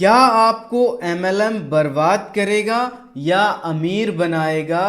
क्या आपको एमएलएम बर्बाद करेगा या अमीर बनाएगा?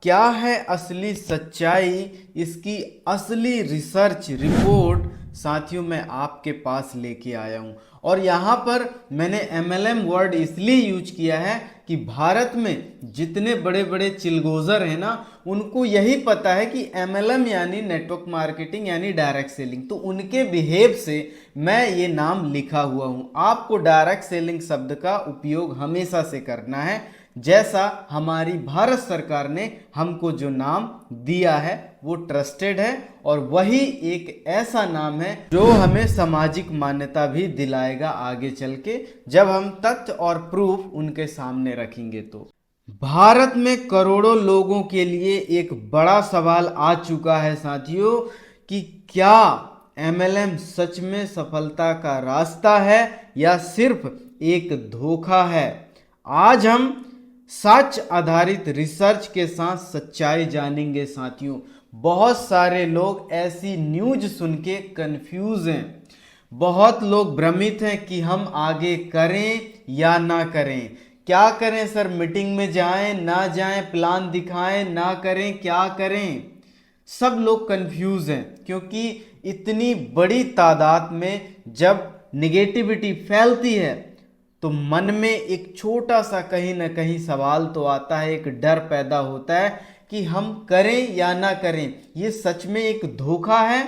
क्या है असली सच्चाई, इसकी असली रिसर्च रिपोर्ट साथियों मैं आपके पास लेके आया हूं। और यहाँ पर मैंने एमएलएम वर्ड इसलिए यूज किया है कि भारत में जितने बड़े बड़े चिलगोजर हैं ना, उनको यही पता है कि एमएलएम यानी नेटवर्क मार्केटिंग यानी डायरेक्ट सेलिंग। तो उनके बिहेव से मैं ये नाम लिखा हुआ हूं। आपको डायरेक्ट सेलिंग शब्द का उपयोग हमेशा से करना है, जैसा हमारी भारत सरकार ने हमको जो नाम दिया है वो ट्रस्टेड है, और वही एक ऐसा नाम है जो हमें सामाजिक मान्यता भी दिलाएगा आगे चल के, जब हम तथ्य और प्रूफ उनके सामने रखेंगे। तो भारत में करोड़ों लोगों के लिए एक बड़ा सवाल आ चुका है साथियों कि क्या एमएलएम सच में सफलता का रास्ता है या सिर्फ एक धोखा है। आज हम सच आधारित रिसर्च के साथ सच्चाई जानेंगे साथियों। बहुत सारे लोग ऐसी न्यूज सुन के कंफ्यूज हैं, बहुत लोग भ्रमित हैं कि हम आगे करें या ना करें। क्या करें सर, मीटिंग में जाएं ना जाएं, प्लान दिखाएं ना करें, क्या करें? सब लोग कंफ्यूज हैं, क्योंकि इतनी बड़ी तादाद में जब निगेटिविटी फैलती है तो मन में एक छोटा सा कहीं ना कहीं सवाल तो आता है, एक डर पैदा होता है कि हम करें या ना करें। ये सच में एक धोखा है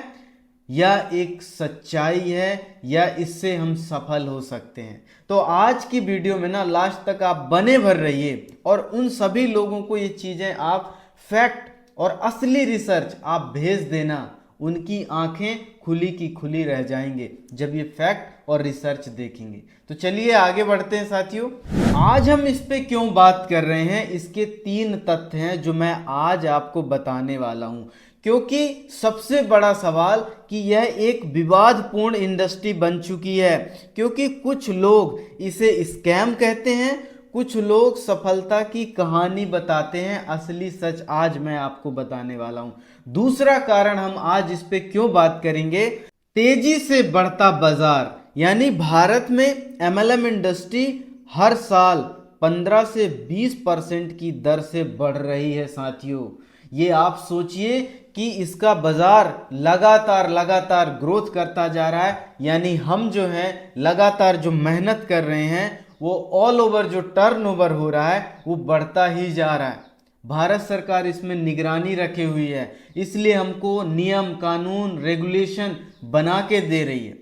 या एक सच्चाई है, या इससे हम सफल हो सकते हैं? तो आज की वीडियो में ना लास्ट तक आप बने भर रहिए, और उन सभी लोगों को ये चीजें आप फैक्ट और असली रिसर्च आप भेज देना, उनकी आंखें खुली की खुली रह जाएंगे जब ये फैक्ट और रिसर्च देखेंगे। तो चलिए आगे बढ़ते हैं साथियों। आज हम इस पे क्यों बात कर रहे हैं, इसके 3 तथ्य हैं जो मैं आज आपको बताने वाला हूं। क्योंकि सबसे बड़ा सवाल कि यह एक विवादपूर्ण इंडस्ट्री बन चुकी है, क्योंकि कुछ लोग इसे स्कैम कहते हैं, कुछ लोग सफलता की कहानी बताते हैं। असली सच आज मैं आपको बताने वाला हूं। दूसरा कारण हम आज इस पे क्यों बात करेंगे, तेजी से बढ़ता बाजार, यानी भारत में एमएलएम इंडस्ट्री हर साल 15 से 20% की दर से बढ़ रही है साथियों। ये आप सोचिए कि इसका बाजार लगातार ग्रोथ करता जा रहा है, यानी हम जो है लगातार जो मेहनत कर रहे हैं वो ऑल ओवर जो टर्नओवर हो रहा है वो बढ़ता ही जा रहा है। भारत सरकार इसमें निगरानी रखे हुई है, इसलिए हमको नियम कानून रेगुलेशन बना के दे रही है।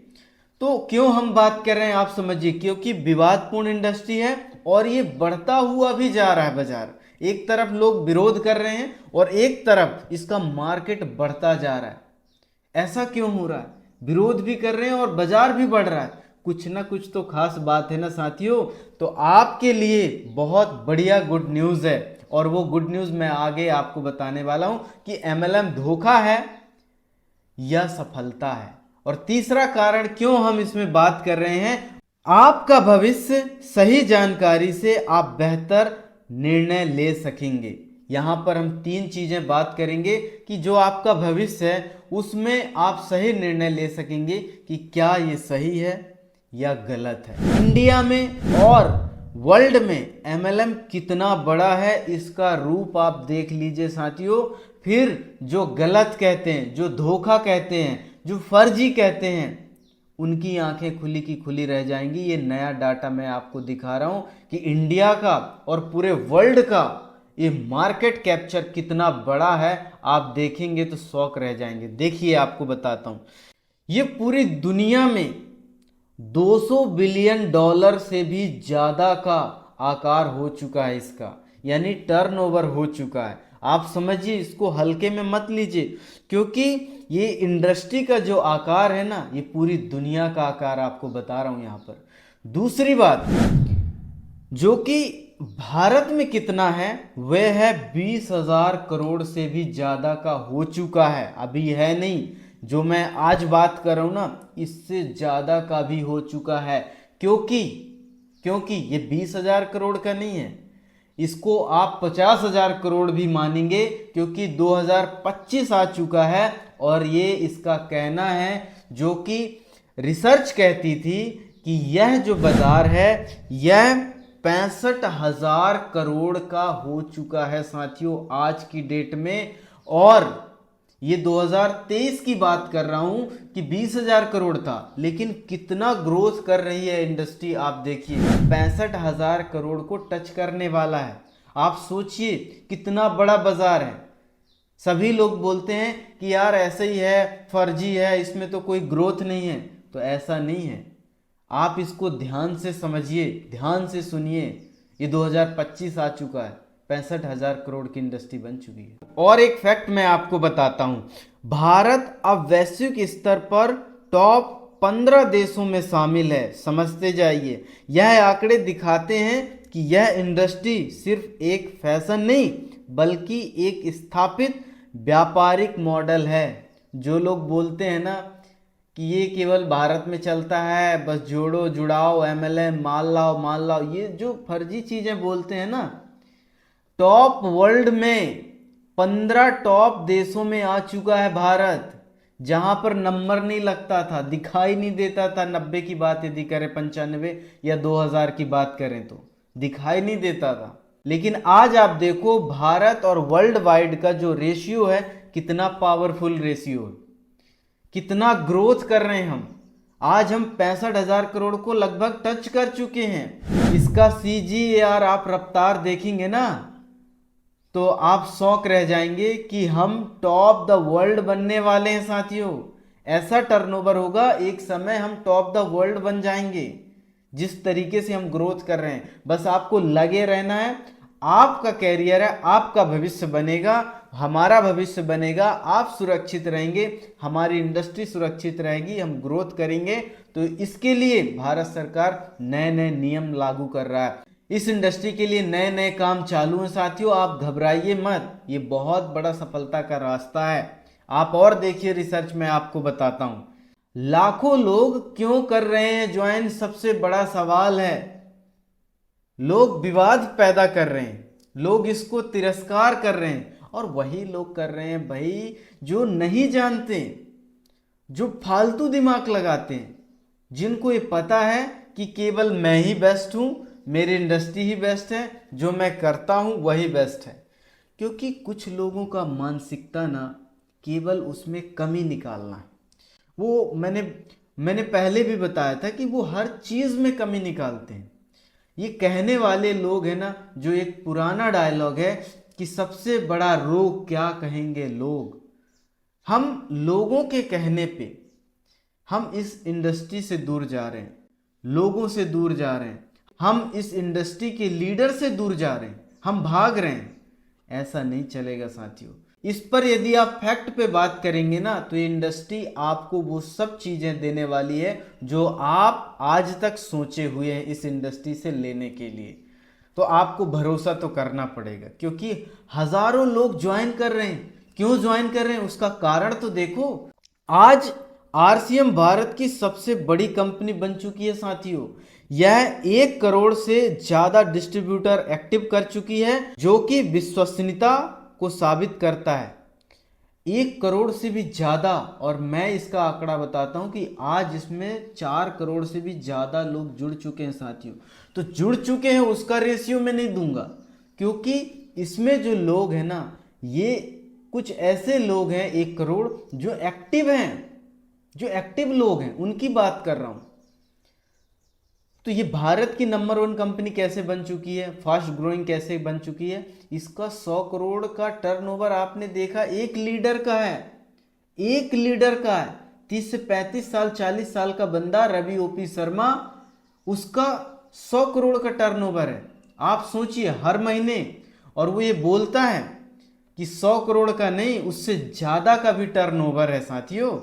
तो क्यों हम बात कर रहे हैं आप समझिए, क्योंकि विवादपूर्ण इंडस्ट्री है और ये बढ़ता हुआ भी जा रहा है बाजार। एक तरफ लोग विरोध कर रहे हैं और एक तरफ इसका मार्केट बढ़ता जा रहा है। ऐसा क्यों हो रहा है? विरोध भी कर रहे हैं और बाजार भी बढ़ रहा है, कुछ ना कुछ तो खास बात है ना साथियों। तो आपके लिए बहुत बढ़िया गुड न्यूज है, और वो गुड न्यूज मैं आगे आपको बताने वाला हूं कि एमएलएम धोखा है या सफलता है। और तीसरा कारण क्यों हम इसमें बात कर रहे हैं, आपका भविष्य सही जानकारी से आप बेहतर निर्णय ले सकेंगे। यहां पर हम 3 चीजें बात करेंगे कि जो आपका भविष्य है उसमें आप सही निर्णय ले सकेंगे कि क्या ये सही है या गलत है। इंडिया में और वर्ल्ड में एमएलएम कितना बड़ा है, इसका रूप आप देख लीजिए साथियों। फिर जो गलत कहते हैं, जो धोखा कहते हैं, जो फर्जी कहते हैं, उनकी आंखें खुली की खुली रह जाएंगी। ये नया डाटा मैं आपको दिखा रहा हूं कि इंडिया का और पूरे वर्ल्ड का ये मार्केट कैप्चर कितना बड़ा है। आप देखेंगे तो शौक रह जाएंगे। देखिए आपको बताता हूं, ये पूरी दुनिया में 200 बिलियन डॉलर से भी ज्यादा का आकार हो चुका है इसका, यानी टर्नओवर हो चुका है। आप समझिए, इसको हल्के में मत लीजिए, क्योंकि ये इंडस्ट्री का जो आकार है ना, ये पूरी दुनिया का आकार आपको बता रहा हूं यहां पर। दूसरी बात जो कि भारत में कितना है, वह है 20,000 करोड़ से भी ज्यादा का हो चुका है। अभी है नहीं, जो मैं आज बात कर रहा हूं ना, इससे ज्यादा का भी हो चुका है। क्योंकि ये 20,000 करोड़ का नहीं है, इसको आप 50,000 करोड़ भी मानेंगे, क्योंकि 2025 आ चुका है। और ये इसका कहना है, जो कि रिसर्च कहती थी कि यह जो बाजार है यह 65,000 करोड़ का हो चुका है साथियों आज की डेट में। और ये 2023 की बात कर रहा हूं कि 20,000 करोड़ था, लेकिन कितना ग्रोथ कर रही है इंडस्ट्री आप देखिए, 65,000 करोड़ को टच करने वाला है। आप सोचिए कितना बड़ा बाजार है। सभी लोग बोलते हैं कि यार ऐसे ही है, फर्जी है, इसमें तो कोई ग्रोथ नहीं है। तो ऐसा नहीं है, आप इसको ध्यान से समझिए, ध्यान से सुनिए। ये 2025 आ चुका है, 65,000 करोड़ की इंडस्ट्री बन चुकी है। और एक फैक्ट मैं आपको बताता हूं, भारत अब वैश्विक स्तर पर टॉप 15 देशों में शामिल है। समझते जाइए, यह आंकड़े दिखाते हैं कि यह इंडस्ट्री सिर्फ एक फैशन नहीं बल्कि एक स्थापित व्यापारिक मॉडल है। जो लोग बोलते हैं ना कि ये केवल भारत में चलता है, बस जोड़ो जुड़ाओ, MLM, माल लाओ, ये जो फर्जी चीजें बोलते हैं ना, टॉप वर्ल्ड में 15 टॉप देशों में आ चुका है भारत, जहां पर नंबर नहीं लगता था, दिखाई नहीं देता था। 90 की बात यदि करें, 95 या 2000 की बात करें तो दिखाई नहीं देता था। लेकिन आज आप देखो भारत और वर्ल्ड वाइड का जो रेशियो है, कितना पावरफुल रेशियो है, कितना ग्रोथ कर रहे हैं हम। आज हम 65,000 करोड़ को लगभग टच कर चुके हैं। इसका CAGR आप रफ्तार देखेंगे ना तो आप शौक रह जाएंगे कि हम टॉप द वर्ल्ड बनने वाले हैं साथियों। ऐसा टर्नओवर होगा, एक समय हम टॉप द वर्ल्ड बन जाएंगे जिस तरीके से हम ग्रोथ कर रहे हैं। बस आपको लगे रहना है, आपका कैरियर है, आपका भविष्य बनेगा, हमारा भविष्य बनेगा, आप सुरक्षित रहेंगे, हमारी इंडस्ट्री सुरक्षित रहेगी, हम ग्रोथ करेंगे। तो इसके लिए भारत सरकार नए नए नियम लागू कर रहा है, इस इंडस्ट्री के लिए नए नए काम चालू हैं साथियों। आप घबराइए मत, ये बहुत बड़ा सफलता का रास्ता है। आप और देखिए रिसर्च में आपको बताता हूं, लाखों लोग क्यों कर रहे हैं ज्वाइन, सबसे बड़ा सवाल है। लोग विवाद पैदा कर रहे हैं, लोग इसको तिरस्कार कर रहे हैं, और वही लोग कर रहे हैं भाई जो नहीं जानते, जो फालतू दिमाग लगाते हैं, जिनको ये पता है कि केवल मैं ही बेस्ट हूं, मेरी इंडस्ट्री ही बेस्ट है, जो मैं करता हूं वही बेस्ट है। क्योंकि कुछ लोगों का मानसिकता ना केवल उसमें कमी निकालना है। वो मैंने पहले भी बताया था कि वो हर चीज में कमी निकालते हैं। ये कहने वाले लोग हैं ना, जो एक पुराना डायलॉग है कि सबसे बड़ा रोग क्या कहेंगे लोग। हम लोगों के कहने पे हम इस इंडस्ट्री से दूर जा रहे हैं, लोगों से दूर जा रहे हैं, हम इस इंडस्ट्री के लीडर से दूर जा रहे हैं, हम भाग रहे हैं। ऐसा नहीं चलेगा साथियों। इस पर यदि आप फैक्ट पे बात करेंगे ना तो ये इंडस्ट्री आपको वो सब चीजें देने वाली है जो आप आज तक सोचे हुए हैं इस इंडस्ट्री से लेने के लिए। तो आपको भरोसा तो करना पड़ेगा, क्योंकि हजारों लोग ज्वाइन कर रहे हैं। क्यों ज्वाइन कर रहे हैं उसका कारण तो देखो। आज RCM भारत की सबसे बड़ी कंपनी बन चुकी है साथियों। यह 1 करोड़ से ज्यादा डिस्ट्रीब्यूटर एक्टिव कर चुकी है, जो कि विश्वसनीयता को साबित करता है। 1 करोड़ से भी ज्यादा, और मैं इसका आंकड़ा बताता हूं कि आज इसमें 4 करोड़ से भी ज्यादा लोग जुड़ चुके हैं साथियों। तो जुड़ चुके हैं उसका रेशियो मैं नहीं दूंगा, क्योंकि इसमें जो लोग हैं ना, ये कुछ ऐसे लोग हैं 1 करोड़ जो एक्टिव हैं, जो एक्टिव लोग हैं, उनकी बात कर रहा हूं। तो ये भारत की नंबर 1 कंपनी कैसे बन चुकी है, फास्ट ग्रोइंग कैसे बन चुकी है। इसका 100 करोड़ का टर्नओवर आपने देखा, एक लीडर का है, एक लीडर का है। 30 से 35 साल 40 साल का बंदा रवि OP शर्मा, उसका 100 करोड़ का टर्नओवर है। आप सोचिए हर महीने, और वो ये बोलता है कि 100 करोड़ का नहीं, उससे ज्यादा का भी टर्नओवर है साथियों।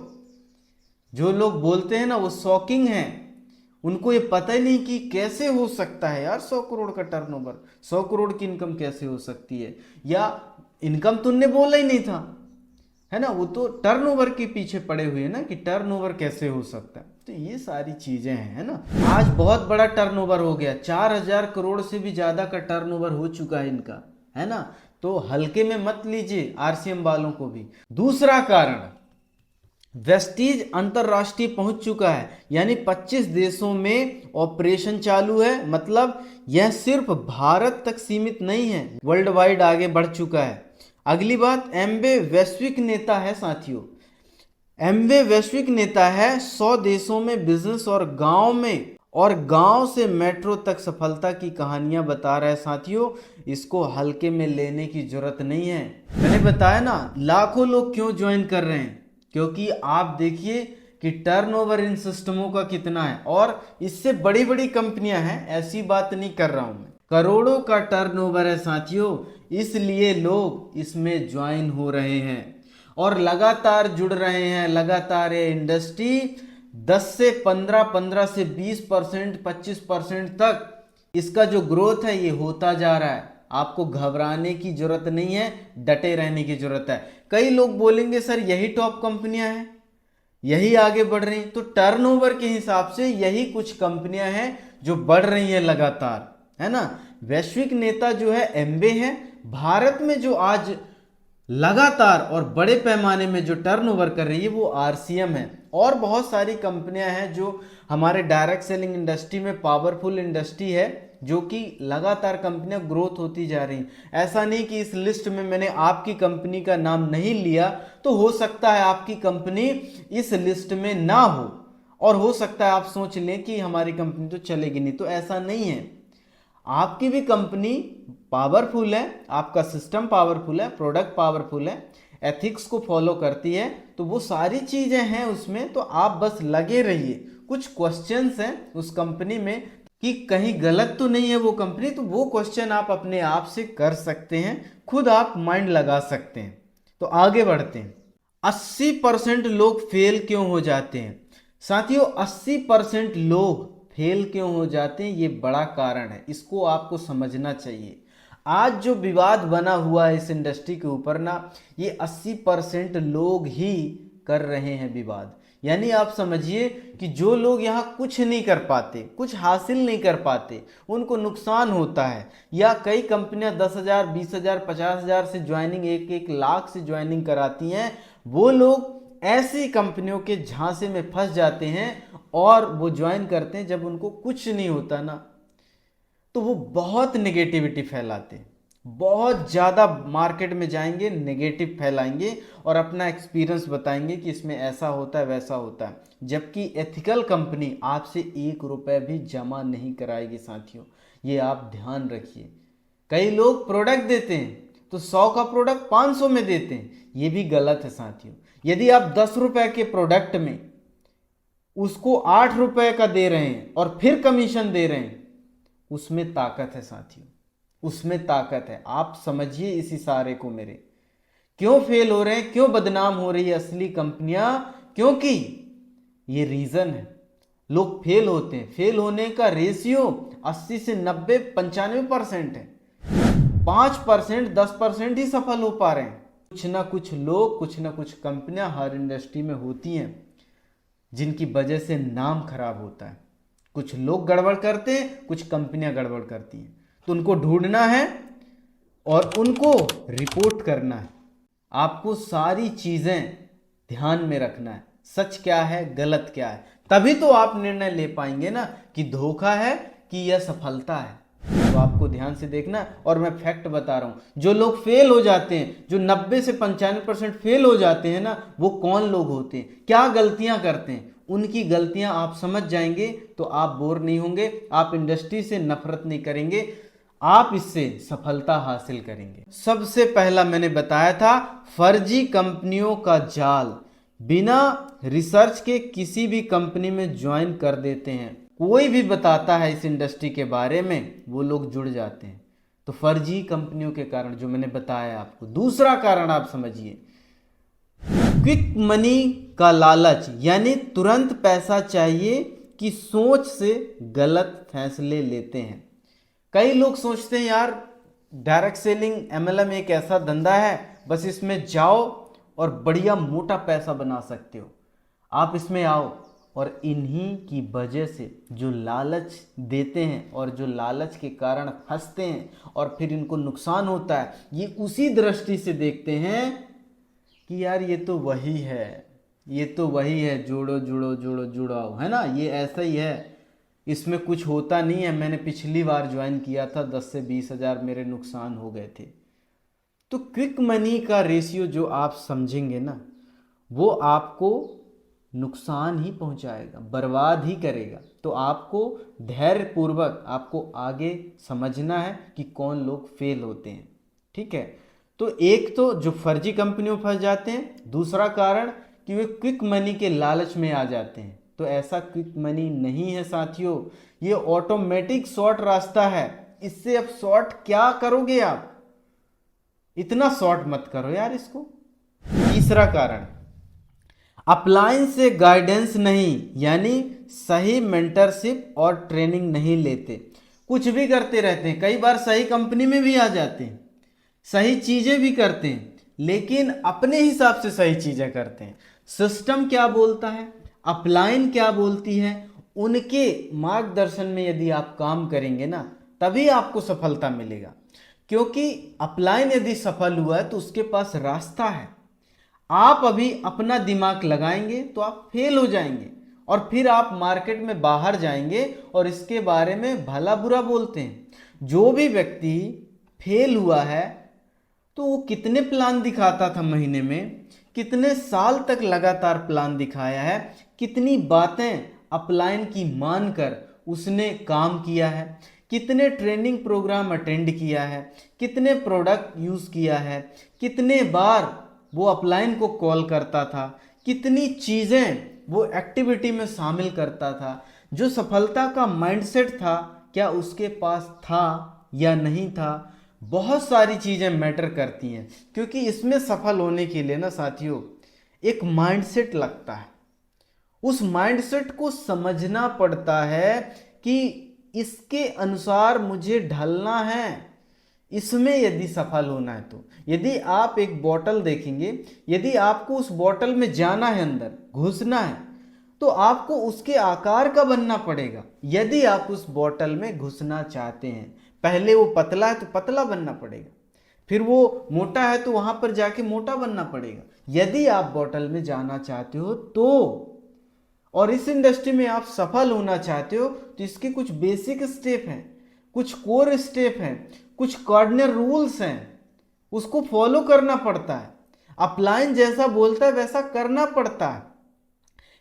जो लोग बोलते हैं ना वो शॉकिंग है, उनको ये पता ही नहीं कि कैसे हो सकता है यार 100 करोड़ का टर्नओवर, 100 करोड़ की इनकम कैसे हो सकती है, या इनकम तुमने बोला ही नहीं था, है ना। वो तो टर्नओवर के पीछे पड़े हुए हैं ना कि टर्नओवर कैसे हो सकता है। तो ये सारी चीजें हैं, है ना। आज बहुत बड़ा टर्नओवर हो गया, 4000 करोड़ से भी ज्यादा का टर्नओवर हो चुका है इनका, है ना। तो हल्के में मत लीजिए RCM वालों को भी। दूसरा कारण, वेस्टीज अंतरराष्ट्रीय पहुंच चुका है, यानी 25 देशों में ऑपरेशन चालू है। मतलब यह सिर्फ भारत तक सीमित नहीं है, वर्ल्ड वाइड आगे बढ़ चुका है। अगली बात, एमवे वैश्विक नेता है साथियों। एमवे वैश्विक नेता है, 100 देशों में बिजनेस और गांव से मेट्रो तक सफलता की कहानियां बता रहा है साथियों। इसको हल्के में लेने की जरूरत नहीं है। मैंने बताया ना, लाखों लोग क्यों ज्वाइन कर रहे हैं, क्योंकि आप देखिए कि टर्नओवर इन सिस्टमों का कितना है, और इससे बड़ी बड़ी कंपनियां हैं, ऐसी बात नहीं कर रहा हूं मैं, करोड़ों का टर्नओवर है साथियों। इसलिए लोग इसमें ज्वाइन हो रहे हैं और लगातार जुड़ रहे हैं। लगातार ये इंडस्ट्री 10 से 15 से 20%, 25% तक इसका जो ग्रोथ है ये होता जा रहा है। आपको घबराने की जरूरत नहीं है, डटे रहने की जरूरत है। कई लोग बोलेंगे सर यही टॉप कंपनियां हैं, यही आगे बढ़ रही हैं, तो टर्नओवर के हिसाब से यही कुछ कंपनियां हैं जो बढ़ रही हैं लगातार, है ना। वैश्विक नेता जो है एमवे है। भारत में जो आज लगातार और बड़े पैमाने में जो टर्नओवर कर रही है वो आरसीएम है, और बहुत सारी कंपनियां हैं जो हमारे डायरेक्ट सेलिंग इंडस्ट्री में पावरफुल इंडस्ट्री है, जो कि लगातार कंपनियां ग्रोथ होती जा रही हैं। ऐसा नहीं कि इस लिस्ट में मैंने आपकी कंपनी का नाम नहीं लिया, तो हो सकता है आपकी कंपनी इस लिस्ट में ना हो, और हो सकता है आप सोच लें कि हमारी कंपनी तो चलेगी नहीं, तो ऐसा नहीं है। आपकी भी कंपनी पावरफुल है, आपका सिस्टम पावरफुल है, प्रोडक्ट पावरफुल है, एथिक्स को फॉलो करती है, तो वो सारी चीजें हैं उसमें, तो आप बस लगे रहिए। कुछ क्वेश्चंस हैं उस कंपनी में कि कहीं गलत तो नहीं है वो कंपनी, तो वो क्वेश्चन आप अपने आप से कर सकते हैं, खुद आप माइंड लगा सकते हैं। तो आगे बढ़ते हैं। 80% लोग फेल क्यों हो जाते हैं साथियों? 80% लोग फेल क्यों हो जाते हैं, ये बड़ा कारण है, इसको आपको समझना चाहिए। आज जो विवाद बना हुआ है इस इंडस्ट्री के ऊपर ना, ये 80% लोग ही कर रहे हैं विवाद। यानी आप समझिए कि जो लोग यहाँ कुछ नहीं कर पाते, कुछ हासिल नहीं कर पाते, उनको नुकसान होता है। या कई कंपनियां 10,000, 20,000, 50,000 से ज्वाइनिंग, 1-1 लाख से ज्वाइनिंग कराती हैं, वो लोग ऐसी कंपनियों के झांसे में फंस जाते हैं और वो ज्वाइन करते हैं जब उनको कुछ नहीं होता ना, तो वो बहुत नेगेटिविटी फैलाते हैं, बहुत ज़्यादा मार्केट में जाएंगे, नेगेटिव फैलाएंगे और अपना एक्सपीरियंस बताएंगे कि इसमें ऐसा होता है, वैसा होता है। जबकि एथिकल कंपनी आपसे 1 रुपए भी जमा नहीं कराएगी साथियों, ये आप ध्यान रखिए। कई लोग प्रोडक्ट देते हैं तो 100 का प्रोडक्ट 500 में देते हैं, ये भी गलत है साथियों। यदि आप 10 रुपए के प्रोडक्ट में उसको 8 रुपए का दे रहे हैं और फिर कमीशन दे रहे हैं, उसमें ताकत है साथियों, उसमें ताकत है। आप समझिए इस इशारे को मेरे। क्यों फेल हो रहे हैं, क्यों बदनाम हो रही है असली कंपनियां? क्योंकि ये रीजन है, लोग फेल होते हैं। फेल होने का रेशियो 80 से 90, 95% है। 5%, 10% ही सफल हो पा रहे हैं। कुछ ना कुछ लोग, कुछ ना कुछ कंपनियां हर इंडस्ट्री में होती हैं जिनकी वजह से नाम खराब होता है। कुछ लोग गड़बड़ करते हैं, कुछ कंपनियां गड़बड़ करती हैं, तो उनको ढूंढना है और उनको रिपोर्ट करना है। आपको सारी चीजें ध्यान में रखना है, सच क्या है, गलत क्या है, तभी तो आप निर्णय ले पाएंगे ना कि धोखा है कि यह सफलता है। तो आपको ध्यान से देखना है। और मैं फैक्ट बता रहा हूं, जो लोग फेल हो जाते हैं, जो 90 से 95% फेल हो जाते हैं ना, वो कौन लोग होते हैं, क्या गलतियां करते हैं, उनकी गलतियां आप समझ जाएंगे तो आप बोर नहीं होंगे, आप इंडस्ट्री से नफरत नहीं करेंगे, आप इससे सफलता हासिल करेंगे। सबसे पहला मैंने बताया था, फर्जी कंपनियों का जाल। बिना रिसर्च के किसी भी कंपनी में ज्वाइन कर देते हैं। कोई भी बताता है इस इंडस्ट्री के बारे में, वो लोग जुड़ जाते हैं। तो फर्जी कंपनियों के कारण जो मैंने बताया आपको। दूसरा कारण आप समझिए, क्विक मनी का लालच, यानी तुरंत पैसा चाहिए की सोच से गलत फैसले लेते हैं। कई लोग सोचते हैं यार डायरेक्ट सेलिंग, एमएलएम एक ऐसा धंधा है, बस इसमें जाओ और बढ़िया मोटा पैसा बना सकते हो, आप इसमें आओ। और इन्हीं की वजह से जो लालच देते हैं और जो लालच के कारण फंसते हैं और फिर इनको नुकसान होता है, ये उसी दृष्टि से देखते हैं कि यार ये तो वही है, ये तो वही है, जोड़ो जुड़ो जोड़ो जुड़ाओ, है ना, ये ऐसा ही है। इसमें कुछ होता नहीं है। मैंने पिछली बार ज्वाइन किया था, 10 से 20 हज़ार मेरे नुकसान हो गए थे। तो क्विक मनी का रेशियो जो आप समझेंगे ना, वो आपको नुकसान ही पहुंचाएगा, बर्बाद ही करेगा। तो आपको धैर्य पूर्वक आपको आगे समझना है कि कौन लोग फेल होते हैं, ठीक है। तो एक तो जो फर्जी कंपनियों में फंस जाते हैं, दूसरा कारण कि वे क्विक मनी के लालच में आ जाते हैं। तो ऐसा क्विक मनी नहीं है साथियों, ये ऑटोमेटिक शॉर्ट रास्ता है। इससे अब शॉर्ट क्या करोगे आप, इतना शॉर्ट मत करो यार इसको। तीसरा कारण, अपलाइन से गाइडेंस नहीं, यानी सही मेंटरशिप और ट्रेनिंग नहीं लेते, कुछ भी करते रहते हैं। कई बार सही कंपनी में भी आ जाते हैं, सही चीजें भी करते हैं, लेकिन अपने हिसाब से सही चीजें करते हैं। सिस्टम क्या बोलता है, अपलाइन क्या बोलती है, उनके मार्गदर्शन में यदि आप काम करेंगे ना, तभी आपको सफलता मिलेगा। क्योंकि अपलाइन यदि सफल हुआ है तो उसके पास रास्ता है। आप अभी अपना दिमाग लगाएंगे तो आप फेल हो जाएंगे, और फिर आप मार्केट में बाहर जाएंगे और इसके बारे में भला बुरा बोलते हैं। जो भी व्यक्ति फेल हुआ है तो वो कितने प्लान दिखाता था महीने में, कितने साल तक लगातार प्लान दिखाया है, कितनी बातें अपलाइन की मानकर उसने काम किया है, कितने ट्रेनिंग प्रोग्राम अटेंड किया है, कितने प्रोडक्ट यूज किया है, कितने बार वो अपलाइन को कॉल करता था, कितनी चीजें वो एक्टिविटी में शामिल करता था। जो सफलता का माइंडसेट था, क्या उसके पास था या नहीं था। बहुत सारी चीजें मैटर करती हैं, क्योंकि इसमें सफल होने के लिए ना साथियों एक माइंडसेट लगता है। उस माइंडसेट को समझना पड़ता है कि इसके अनुसार मुझे ढलना है, इसमें यदि सफल होना है। तो यदि आप एक बोतल देखेंगे, यदि आपको उस बोतल में जाना है, अंदर घुसना है, तो आपको उसके आकार का बनना पड़ेगा। यदि आप उस बोतल में घुसना चाहते हैं, पहले वो पतला है तो पतला बनना पड़ेगा, फिर वो मोटा है तो वहां पर जाके मोटा बनना पड़ेगा, यदि आप बोतल में जाना चाहते हो तो। और इस इंडस्ट्री में आप सफल होना चाहते हो तो इसके कुछ बेसिक स्टेप हैं, कुछ कोर स्टेप हैं, कुछ कार्डिनल रूल्स हैं, उसको फॉलो करना पड़ता है। अपलाइन जैसा बोलता है वैसा करना पड़ता है।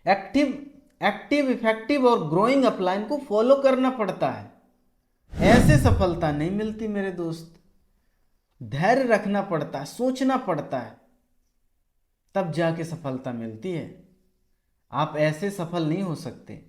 एक्टिव इफेक्टिव और ग्रोइंग अपलाइन को फॉलो करना पड़ता है। ऐसे सफलता नहीं मिलती मेरे दोस्त। धैर्य रखना पड़ता है, सोचना पड़ता है, तब जाके सफलता मिलती है। आप ऐसे सफल नहीं हो सकते।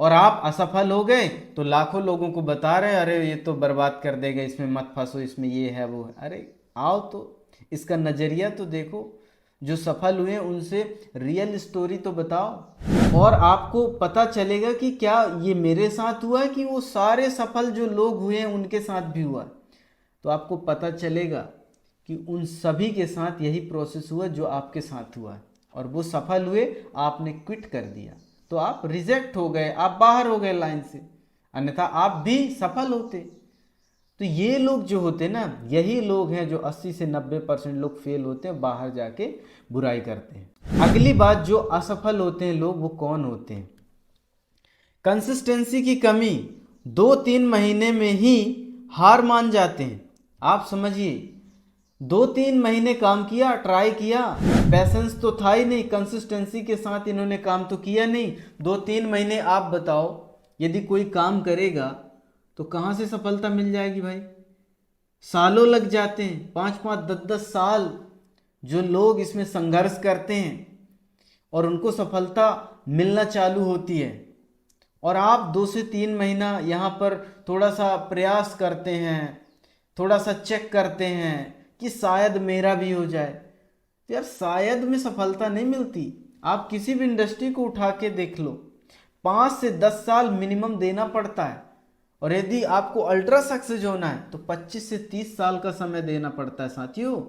और आप असफल हो गए तो लाखों लोगों को बता रहे हैं, अरे ये तो बर्बाद कर देगा, इसमें मत फंसो, इसमें ये है वो है। अरे आओ तो इसका नजरिया तो देखो, जो सफल हुए उनसे रियल स्टोरी तो बताओ, और आपको पता चलेगा कि क्या ये मेरे साथ हुआ है कि वो सारे सफल जो लोग हुए हैं उनके साथ भी हुआ। तो आपको पता चलेगा कि उन सभी के साथ यही प्रोसेस हुआ जो आपके साथ हुआ है, और वो सफल हुए, आपने क्विट कर दिया तो आप रिजेक्ट हो गए, आप बाहर हो गए लाइन से, अन्यथा आप भी सफल होते। तो ये लोग जो होते ना, यही लोग हैं जो 80 से 90% लोग फेल होते हैं, बाहर जाके बुराई करते हैं। अगली बात, जो असफल होते हैं लोग वो कौन होते हैं? कंसिस्टेंसी की कमी, 2-3 महीने में ही हार मान जाते हैं। आप समझिए, 2-3 महीने काम किया, ट्राई किया, पैसेंस तो था ही नहीं, कंसिस्टेंसी के साथ इन्होंने काम तो किया नहीं। 2-3 महीने आप बताओ, यदि कोई काम करेगा तो कहाँ से सफलता मिल जाएगी भाई? सालों लग जाते हैं, 5-5, 10-10 साल जो लोग इसमें संघर्ष करते हैं और उनको सफलता मिलना चालू होती है। और आप 2 से 3 महीना यहाँ पर थोड़ा सा प्रयास करते हैं, थोड़ा सा चेक करते हैं कि शायद मेरा भी हो जाए। तो यार शायद में सफलता नहीं मिलती। आप किसी भी इंडस्ट्री को उठा के देख लो, 5 से 10 साल मिनिमम देना पड़ता है। और यदि आपको अल्ट्रा सक्सेस होना है तो 25 से 30 साल का समय देना पड़ता है साथियों।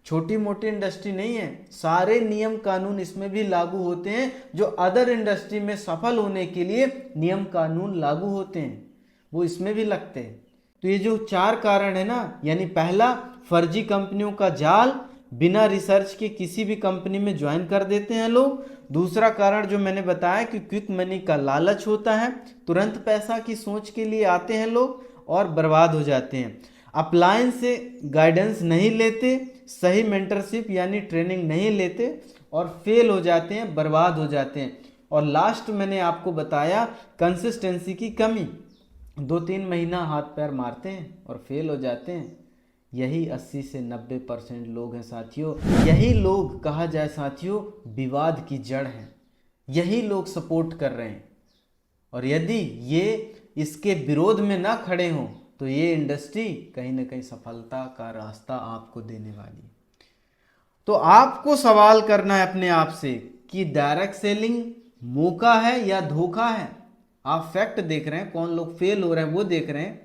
छोटी मोटी इंडस्ट्री नहीं है, सारे नियम कानून इसमें भी लागू होते हैं जो अदर इंडस्ट्री में सफल होने के लिए नियम कानून लागू होते हैं, वो इसमें भी लगते हैं। तो ये जो 4 कारण है ना, यानी पहला फर्जी कंपनियों का जाल, बिना रिसर्च के किसी भी कंपनी में ज्वाइन कर देते हैं लोग। दूसरा कारण जो मैंने बताया कि क्विक मनी का लालच होता है, तुरंत पैसा की सोच के लिए आते हैं लोग और बर्बाद हो जाते हैं। अपलाइन से गाइडेंस नहीं लेते, सही मेंटरशिप यानी ट्रेनिंग नहीं लेते और फेल हो जाते हैं, बर्बाद हो जाते हैं। और लास्ट मैंने आपको बताया कंसिस्टेंसी की कमी, 2-3 महीना हाथ पैर मारते हैं और फेल हो जाते हैं। यही 80 से 90% लोग हैं साथियों। यही लोग कहा जाए साथियों विवाद की जड़ हैं, यही लोग सपोर्ट कर रहे हैं। और यदि ये इसके विरोध में ना खड़े हों तो ये इंडस्ट्री कहीं ना कहीं सफलता का रास्ता आपको देने वाली है। तो आपको सवाल करना है अपने आप से कि डायरेक्ट सेलिंग मौका है या धोखा है। आप फैक्ट देख रहे हैं, कौन लोग फेल हो रहे हैं वो देख रहे हैं,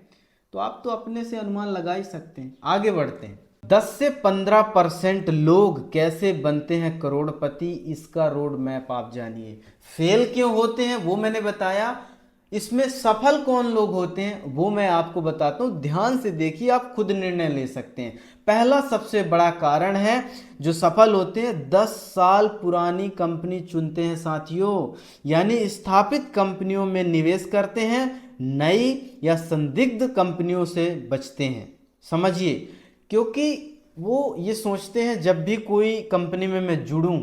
तो आप तो अपने से अनुमान लगा ही सकते हैं। आगे बढ़ते हैं। 10 से 15% लोग कैसे बनते हैं करोड़पति, इसका रोड मैप आप जानिए। फेल क्यों होते हैं वो मैंने बताया, इसमें सफल कौन लोग होते हैं वो मैं आपको बताता हूं। ध्यान से देखिए, आप खुद निर्णय ले सकते हैं। पहला सबसे बड़ा कारण है जो सफल होते हैं, 10 साल पुरानी कंपनी चुनते हैं साथियों, यानी स्थापित कंपनियों में निवेश करते हैं, नई या संदिग्ध कंपनियों से बचते हैं। समझिए, क्योंकि वो ये सोचते हैं जब भी कोई कंपनी में मैं जुड़ूं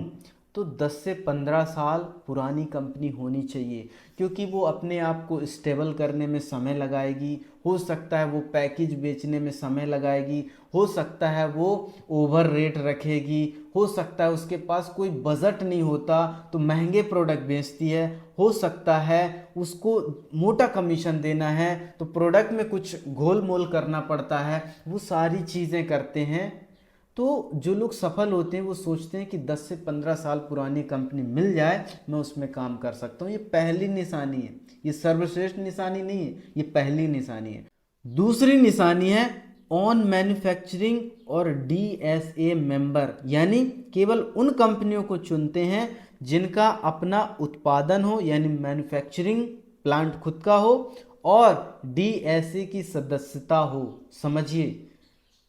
तो 10 से 15 साल पुरानी कंपनी होनी चाहिए, क्योंकि वो अपने आप को स्टेबल करने में समय लगाएगी। हो सकता है वो पैकेज बेचने में समय लगाएगी, हो सकता है वो ओवर रेट रखेगी, हो सकता है उसके पास कोई बजट नहीं होता तो महंगे प्रोडक्ट बेचती है, हो सकता है उसको मोटा कमीशन देना है तो प्रोडक्ट में कुछ घोल मोल करना पड़ता है। वो सारी चीज़ें करते हैं। तो जो लोग सफल होते हैं वो सोचते हैं कि 10 से 15 साल पुरानी कंपनी मिल जाए, मैं उसमें काम कर सकता हूँ। ये पहली निशानी है, ये सर्वश्रेष्ठ निशानी नहीं है, ये पहली निशानी है। दूसरी निशानी है ऑन मैन्युफैक्चरिंग और DSA मेंबर, यानी केवल उन कंपनियों को चुनते हैं जिनका अपना उत्पादन हो, यानी मैन्युफैक्चरिंग प्लांट खुद का हो और DSA की सदस्यता हो। समझिए,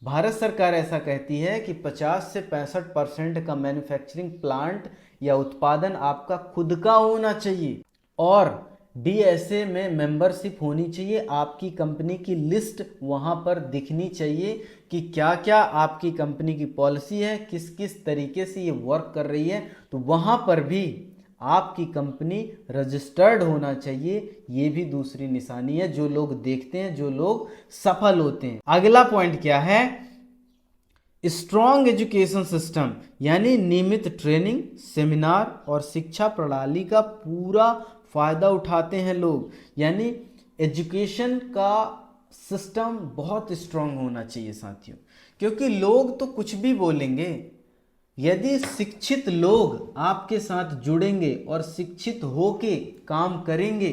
भारत सरकार ऐसा कहती है कि 50 से 65% का मैन्युफैक्चरिंग प्लांट या उत्पादन आपका खुद का होना चाहिए और DSA में मेंबरशिप होनी चाहिए। आपकी कंपनी की लिस्ट वहां पर दिखनी चाहिए कि क्या क्या आपकी कंपनी की पॉलिसी है, किस किस तरीके से ये वर्क कर रही है। तो वहां पर भी आपकी कंपनी रजिस्टर्ड होना चाहिए। ये भी दूसरी निशानी है जो लोग देखते हैं, जो लोग सफल होते हैं। अगला पॉइंट क्या है? स्ट्रॉन्ग एजुकेशन सिस्टम, यानी नियमित ट्रेनिंग, सेमिनार और शिक्षा प्रणाली का पूरा फायदा उठाते हैं लोग। यानी एजुकेशन का सिस्टम बहुत स्ट्रॉन्ग होना चाहिए साथियों, क्योंकि लोग तो कुछ भी बोलेंगे। यदि शिक्षित लोग आपके साथ जुड़ेंगे और शिक्षित होके काम करेंगे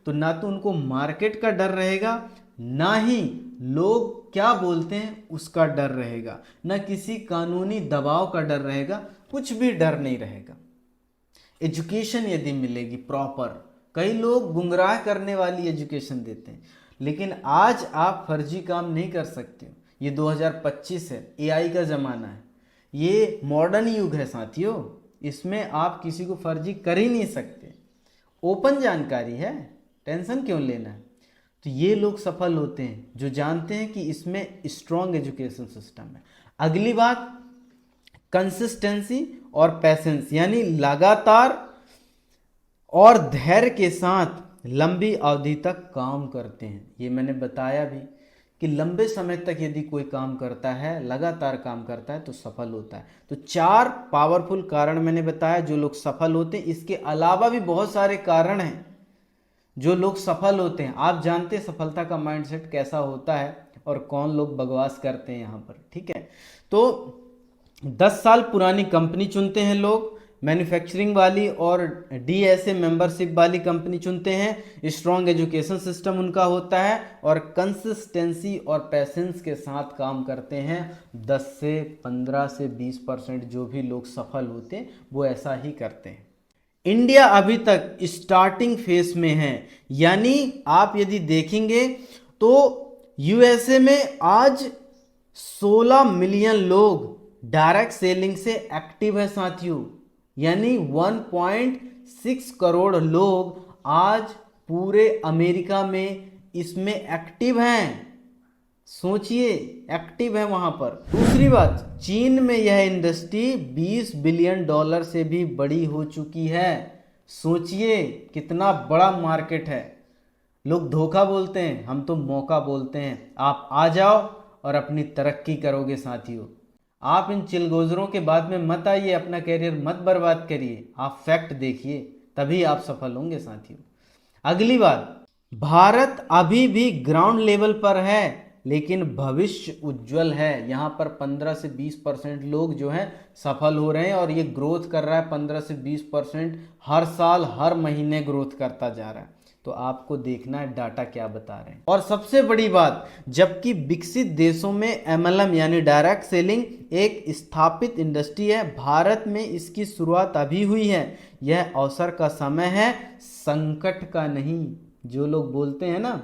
तो ना तो उनको मार्केट का डर रहेगा, ना ही लोग क्या बोलते हैं उसका डर रहेगा, ना किसी कानूनी दबाव का डर रहेगा, कुछ भी डर नहीं रहेगा। एजुकेशन यदि मिलेगी प्रॉपर, कई लोग गुमराह करने वाली एजुकेशन देते हैं, लेकिन आज आप फर्जी काम नहीं कर सकते हो। ये 2025 है, AI का ज़माना है, ये मॉडर्न युग है साथियों, इसमें आप किसी को फर्जी कर ही नहीं सकते। ओपन जानकारी है, टेंशन क्यों लेना है। तो ये लोग सफल होते हैं जो जानते हैं कि इसमें स्ट्रॉन्ग एजुकेशन सिस्टम है। अगली बात, कंसिस्टेंसी और पैसेंस, यानी लगातार और धैर्य के साथ लंबी अवधि तक काम करते हैं। ये मैंने बताया भी कि लंबे समय तक यदि कोई काम करता है, लगातार काम करता है तो सफल होता है। तो 4 पावरफुल कारण मैंने बताया जो लोग सफल होते हैं। इसके अलावा भी बहुत सारे कारण हैं जो लोग सफल होते हैं। आप जानते हैं सफलता का माइंडसेट कैसा होता है और कौन लोग बकवास करते हैं यहाँ पर, ठीक है। तो 10 साल पुरानी कंपनी चुनते हैं लोग, मैन्युफैक्चरिंग वाली और DSA मेंबरशिप वाली कंपनी चुनते हैं, स्ट्रॉन्ग एजुकेशन सिस्टम उनका होता है और कंसिस्टेंसी और पैसेंस के साथ काम करते हैं। 10 से 15 से 20% जो भी लोग सफल होते हैं वो ऐसा ही करते हैं। इंडिया अभी तक स्टार्टिंग फेज में है, यानी आप यदि देखेंगे तो USA में आज 16 मिलियन लोग डायरेक्ट सेलिंग से एक्टिव है साथियों, यानी 1.6 करोड़ लोग आज पूरे अमेरिका में इसमें एक्टिव हैं। सोचिए, एक्टिव है वहां पर। दूसरी बात, चीन में यह इंडस्ट्री 20 बिलियन डॉलर से भी बड़ी हो चुकी है। सोचिए कितना बड़ा मार्केट है। लोग धोखा बोलते हैं, हम तो मौका बोलते हैं। आप आ जाओ और अपनी तरक्की करोगे साथियों। आप इन चिलगोजरों के बाद में मत आइए, अपना कैरियर मत बर्बाद करिए। आप फैक्ट देखिए, तभी आप सफल होंगे साथियों। अगली बात, भारत अभी भी ग्राउंड लेवल पर है, लेकिन भविष्य उज्जवल है। यहाँ पर 15 से 20% लोग जो हैं सफल हो रहे हैं, और ये ग्रोथ कर रहा है 15 से 20% हर साल, हर महीने ग्रोथ करता जा रहा है। तो आपको देखना है डाटा क्या बता रहे हैं। और सबसे बड़ी बात, जबकि विकसित देशों में MLM यानी डायरेक्ट सेलिंग एक स्थापित इंडस्ट्री है, भारत में इसकी शुरुआत अभी हुई है। यह अवसर का समय है, संकट का नहीं। जो लोग बोलते हैं ना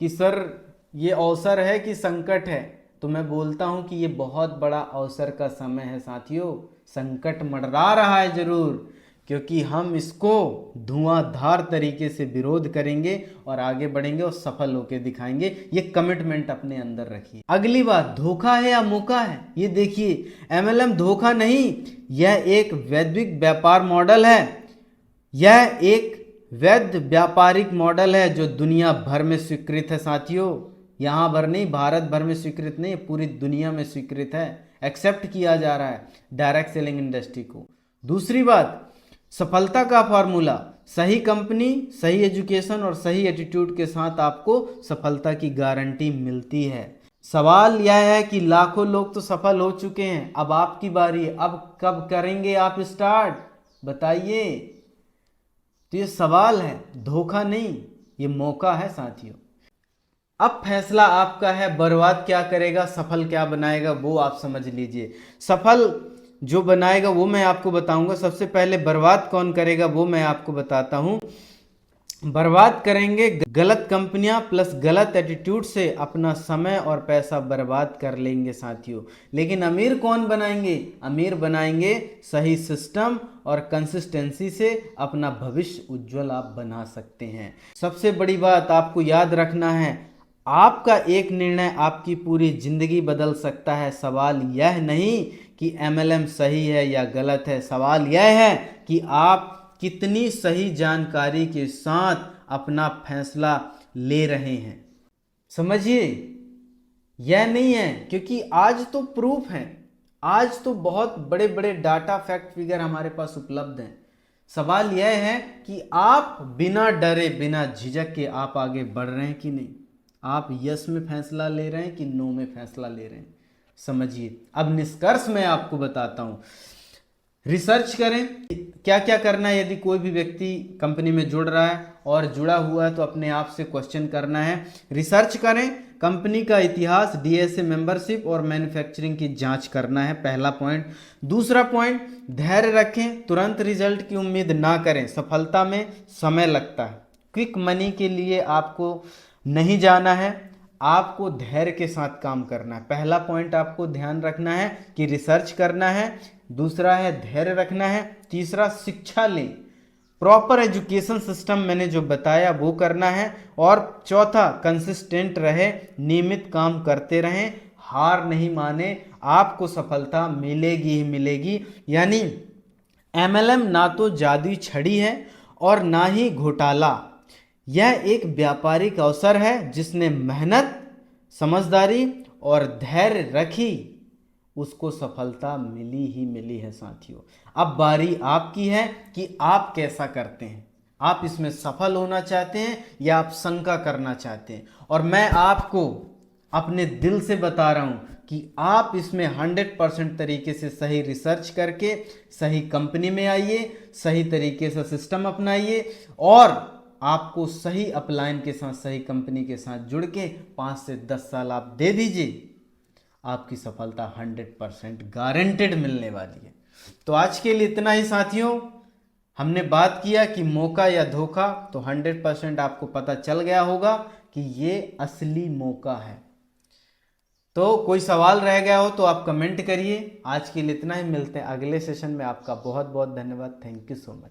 कि सर ये अवसर है कि संकट है, तो मैं बोलता हूं कि ये बहुत बड़ा अवसर का समय है साथियों। संकट मंडरा रहा है जरूर, क्योंकि हम इसको धुआंधार तरीके से विरोध करेंगे और आगे बढ़ेंगे और सफल होकर दिखाएंगे। ये कमिटमेंट अपने अंदर रखिए। अगली बात, धोखा है या मौका है? ये देखिए, MLM धोखा नहीं, यह एक वैश्विक व्यापार मॉडल है। यह एक वैध व्यापारिक मॉडल है जो दुनिया भर में स्वीकृत है साथियों। यहाँ भर नहीं, भारत भर में स्वीकृत नहीं, पूरी दुनिया में स्वीकृत है। एक्सेप्ट किया जा रहा है डायरेक्ट सेलिंग इंडस्ट्री को। दूसरी बात, सफलता का फार्मूला, सही कंपनी, सही एजुकेशन और सही एटीट्यूड के साथ आपको सफलता की गारंटी मिलती है। सवाल यह है कि लाखों लोग तो सफल हो चुके हैं, अब आपकी बारी है। अब कब करेंगे आप स्टार्ट, बताइए। तो ये सवाल है, धोखा नहीं, ये मौका है साथियों। अब फैसला आपका है, बर्बाद क्या करेगा, सफल क्या बनाएगा, वो आप समझ लीजिए। सफल जो बनाएगा वो मैं आपको बताऊंगा। सबसे पहले बर्बाद कौन करेगा वो मैं आपको बताता हूं। बर्बाद करेंगे गलत कंपनियां प्लस गलत एटीट्यूड से अपना समय और पैसा बर्बाद कर लेंगे साथियों। लेकिन अमीर कौन बनाएंगे? अमीर बनाएंगे सही सिस्टम और कंसिस्टेंसी से। अपना भविष्य उज्जवल आप बना सकते हैं। सबसे बड़ी बात आपको याद रखना है, आपका एक निर्णय आपकी पूरी जिंदगी बदल सकता है। सवाल यह नहीं कि MLM सही है या गलत है, सवाल यह है कि आप कितनी सही जानकारी के साथ अपना फैसला ले रहे हैं। समझिए, यह नहीं है, क्योंकि आज तो प्रूफ है, आज तो बहुत बड़े बड़े डाटा फैक्ट फिगर हमारे पास उपलब्ध हैं। सवाल यह है कि आप बिना डरे बिना झिझक के आप आगे बढ़ रहे हैं कि नहीं। आप यस में फैसला ले रहे हैं कि नो में फैसला ले रहे हैं, समझिए। अब निष्कर्ष मैं आपको बताता हूं। रिसर्च करें क्या क्या करना है। यदि कोई भी व्यक्ति कंपनी में जुड़ रहा है और जुड़ा हुआ है तो अपने आप से क्वेश्चन करना है। रिसर्च करें, कंपनी का इतिहास, DSA मेंबरशिप और मैन्युफैक्चरिंग की जांच करना है, पहला पॉइंट। दूसरा पॉइंट, धैर्य रखें, तुरंत रिजल्ट की उम्मीद ना करें, सफलता में समय लगता है। क्विक मनी के लिए आपको नहीं जाना है, आपको धैर्य के साथ काम करना है। पहला पॉइंट आपको ध्यान रखना है कि रिसर्च करना है, दूसरा है धैर्य रखना है, तीसरा शिक्षा लें, प्रॉपर एजुकेशन सिस्टम मैंने जो बताया वो करना है, और चौथा कंसिस्टेंट रहे, नियमित काम करते रहें, हार नहीं माने, आपको सफलता मिलेगी ही मिलेगी। यानी MLM ना तो जादुई छड़ी है और ना ही घोटाला, यह एक व्यापारिक अवसर है। जिसने मेहनत, समझदारी और धैर्य रखी उसको सफलता मिली ही मिली है साथियों। अब बारी आपकी है कि आप कैसा करते हैं। आप इसमें सफल होना चाहते हैं या आप शंका करना चाहते हैं। और मैं आपको अपने दिल से बता रहा हूं कि आप इसमें 100% तरीके से सही रिसर्च करके सही कंपनी में आइए, सही तरीके से सिस्टम अपनाइए, और आपको सही अपलाइन के साथ, सही कंपनी के साथ जुड़ के 5 से 10 साल आप दे दीजिए, आपकी सफलता 100% गारंटेड मिलने वाली है। तो आज के लिए इतना ही साथियों। हमने बात किया कि मौका या धोखा, तो 100% आपको पता चल गया होगा कि ये असली मौका है। तो कोई सवाल रह गया हो तो आप कमेंट करिए। आज के लिए इतना ही, मिलते हैं अगले सेशन में। आपका बहुत बहुत धन्यवाद। Thank you so much.